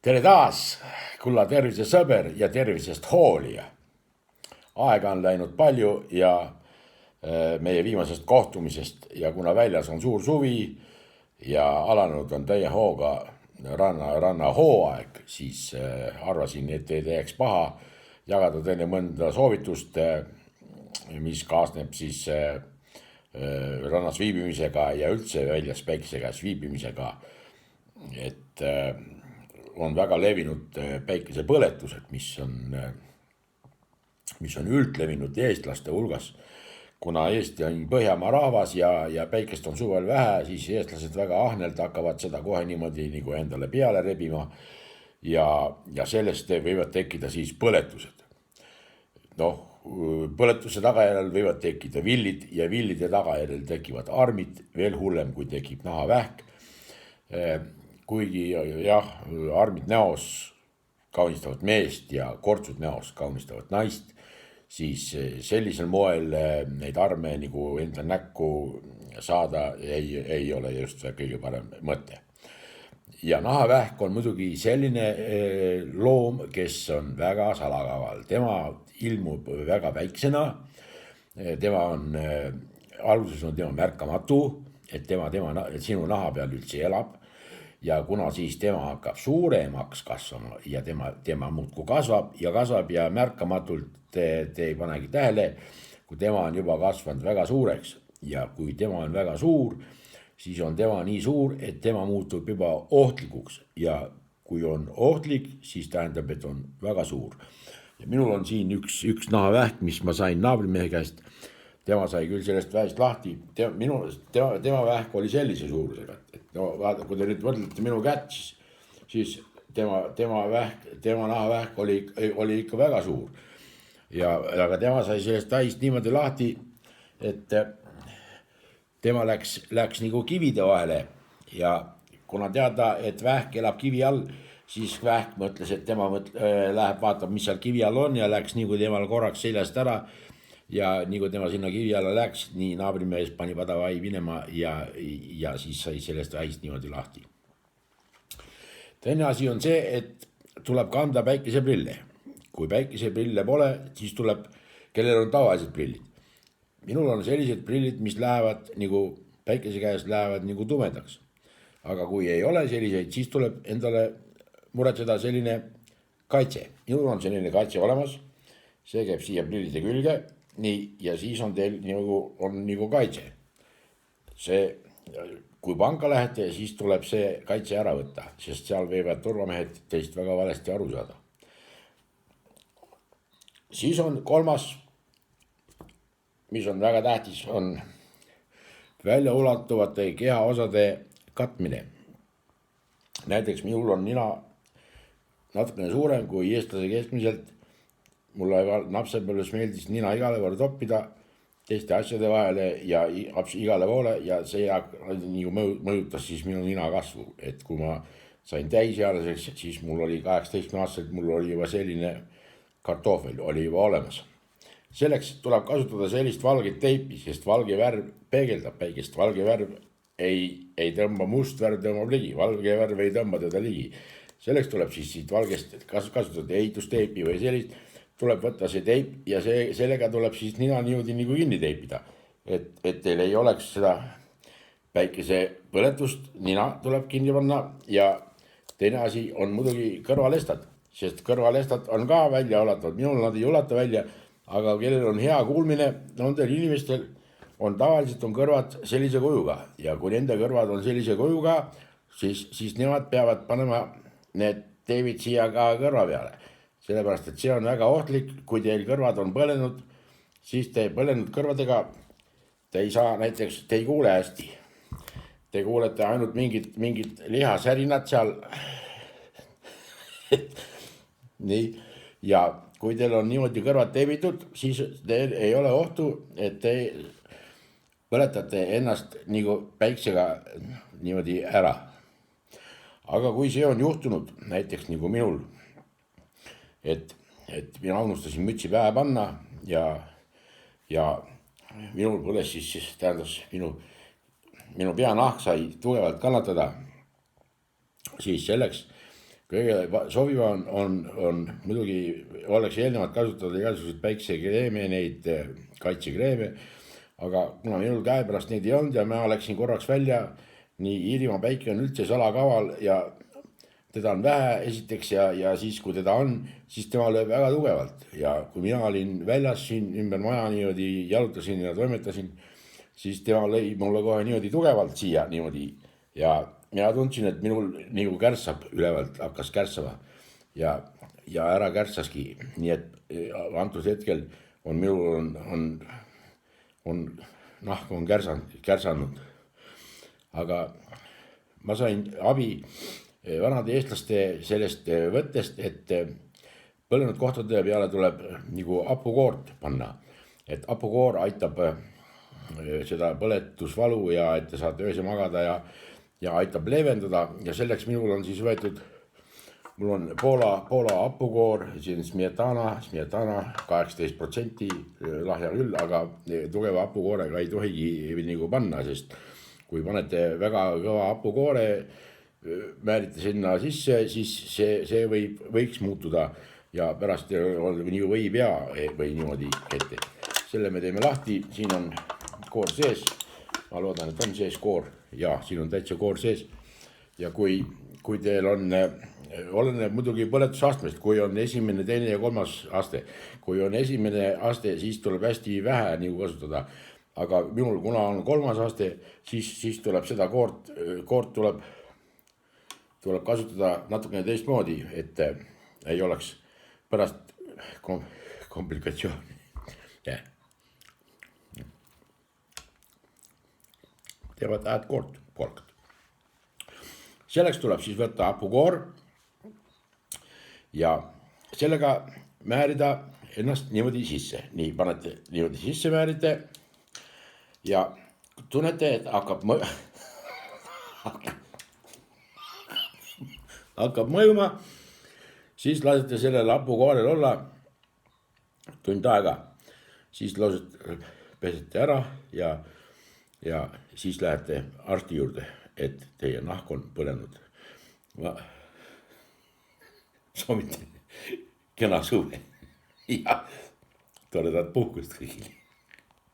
Tere taas, kulla tervisesõber ja tervisest hoolija. Aega on läinud palju ja meie viimasest kohtumisest ja kuna väljas on suur suvi ja alanud on täie hooga rannahooaeg, siis arvasin, et ei teeks paha jagada teile mõnda soovitust, mis kaasneb siis rannas viibimisega ja üldse väljas päikese käes viibimisega. Et on väga levinud päikesepõletused, mis on üldlevinud eestlaste hulgas. Kuna Eesti on Põhjamaa rahvas ja päikest on suvel vähe, siis eestlased väga ahnelt hakkavad seda kohe niimoodi nagu endale peale rebima ja sellest võivad tekkida siis põletused. Põletuse tagajärjel võivad tekkida villid ja villide tagajärjel tekivad armid, veel hullem, kui tekib nahavähk. Kuigi jah, armid näos kaunistavad meest ja kortsud näos kaunistavad naist, siis sellisel moel neid arme nagu enda näkku saada ei ole just kõige parem mõte. Ja nahavähk on muidugi selline loom, kes on väga salakaval. Tema ilmub väga väiksena, alguses on tema märkamatu, et tema sinu naha peal üldse elab. Ja kuna siis tema hakkab suuremaks kasvama ja tema muudkui kasvab ja märkamatult te ei panegi tähele, kui tema on juba kasvanud väga suureks. Ja kui tema on väga suur, siis on tema nii suur, et tema muutub juba ohtlikuks. Ja kui on ohtlik, siis tähendab, et on väga suur. Ja minul on siin üks nahavähk, mis ma sain naabrimehe käest. Tema sai küll sellest vähest lahti. Tema vähk oli sellise suurusega. Vaata, kui te nüüd võrdlete minu kätt, siis tema nahavähk oli ikka väga suur. Aga tema sai sellest täist niimoodi lahti, et tema läks nagu kivide vahele. Ja kuna teada, et vähk elab kivi all, siis vähk mõtles, et tema läheb vaatab, mis seal kivi all on ja läks nagu temal korraks seljast ära. Ja nii kui tema sinna kivi alla läks, nii naabrimees pani padavai minema ja siis sai sellest vähist niimoodi lahti. Teine asi on see, et tuleb kanda päikeseprille. Kui päikeseprille pole, siis tuleb, kellel on tavalised prillid. Minul on sellised prillid, mis lähevad nagu päikese käes lähevad nagu tumedaks. Aga kui ei ole selliseid, siis tuleb endale muretseda selline kaitse. Minul on selline kaitse olemas, see käib siia prillide külge. Nii, ja siis on teil nagu kaitse. Kui panka lähete, siis tuleb see kaitse ära võtta, sest seal võivad turvamehed teist väga valesti aru saada. Siis on kolmas, mis on väga tähtis, on välja ulatuvate kehaosade katmine. Näiteks minul on nina natukene suurem kui eestlase keskmiselt. Mulle napsepõlves meeldis nina igale poole toppida teiste asjade vahele ja igale poole ja see mõjutas siis minu nina kasvu. Et kui ma sain täisealiseks, siis mul oli 18-aastaselt, mul oli juba selline kartoofel oli juba olemas. Selleks tuleb kasutada sellist valget teipi, sest valge värv peegeldab päikest. Valge värv ei tõmba, must värv tõmbab ligi, valge värv ei tõmba teda ligi. Selleks tuleb siis siit valgest kasutada ehitusteipi või sellist. Tuleb võtta see teip ja sellega tuleb siis nina niimoodi nagu kinni teipida. Et teil ei oleks seda päikese põletust, nina tuleb kinni panna ja teine asi on muidugi kõrvalestad, sest kõrvalestad on ka välja ulatavad. Minul nad ei ulata välja, aga kellel on hea kuulmine, nendel inimestel on tavaliselt on kõrvad sellise kujuga ja kui nende kõrvad on sellise kujuga, siis nemad peavad panema need teevid siia ka kõrva peale. Sellepärast, et see on väga ohtlik, kui teil kõrvad on põlenud, siis te põlenud kõrvadega, te ei saa näiteks, te ei kuule hästi. Te kuulete ainult mingid lihasärinad seal. Nii, ja kui teil on niimoodi kõrvad teebitud, siis teil ei ole ohtu, et te põletate ennast nagu päiksega niimoodi ära. Aga kui see on juhtunud, näiteks nagu minul, et mina unustasin mütsi pähe panna ja minul põles siis tähendas minu peanahk sai tugevalt kannatada, siis selleks kõige sobivam on muidugi, oleks eelnevalt kasutada igasuguseid päiksekreeme, neid kaitsekreeme, aga kuna minul käepärast neid ei olnud ja ma läksin korraks välja, nii Iirimaa päike on üldse salakaval ja teda on vähe esiteks ja siis, kui teda on, siis tema lööb väga tugevalt ja kui mina olin väljas siin ümber maja niimoodi jalutasin ja toimetasin, siis tema lõi mulle kohe niimoodi tugevalt siia niimoodi ja mina tundsin, et minul nagu kärssab ülevalt, hakkas kärssama ja ära kärssaski, nii et antud hetkel on minul on nahk on kärsanud. Aga ma sain abi vanade eestlaste sellest võttest, et põlenud kohtade peale tuleb nagu hapukoort panna, et hapukoor aitab seda põletusvalu ja et te saate öösel magada ja aitab leevendada ja selleks minul on siis võetud, mul on Poola hapukoor, siin smetana 18% lahja küll, aga tugeva hapukoorega ei tohigi nagu panna, sest kui panete väga kõva hapukoore, määrite sinna sisse, siis see võiks muutuda ja pärast nii võib ja või niimoodi ette. Selle me teeme lahti, siin on koor sees, ma loodan, et on sees koor ja siin on täitsa koor sees ja kui teil on, oleneb muidugi põletusastmest, kui on esimene, teine ja kolmas aste, kui on esimene aste, siis tuleb hästi vähe nagu kasutada, aga minul, kuna on kolmas aste, siis tuleb seda koort tuleb kasutada natukene teistmoodi, et ei oleks pärast komplikatsiooni. Teevad hääd koort. Selleks tuleb siis võtta hapukoor ja sellega määrida ennast niimoodi sisse. Nii panete niimoodi sisse määrite ja tunnete, et hakkab mõjuma, siis lasete sellel hapukoorel olla tund aega, siis pesete ära ja siis lähete arsti juurde, et teie nahk on põlenud. Ma soovitan kena suve ja toredat puhkust kõigile.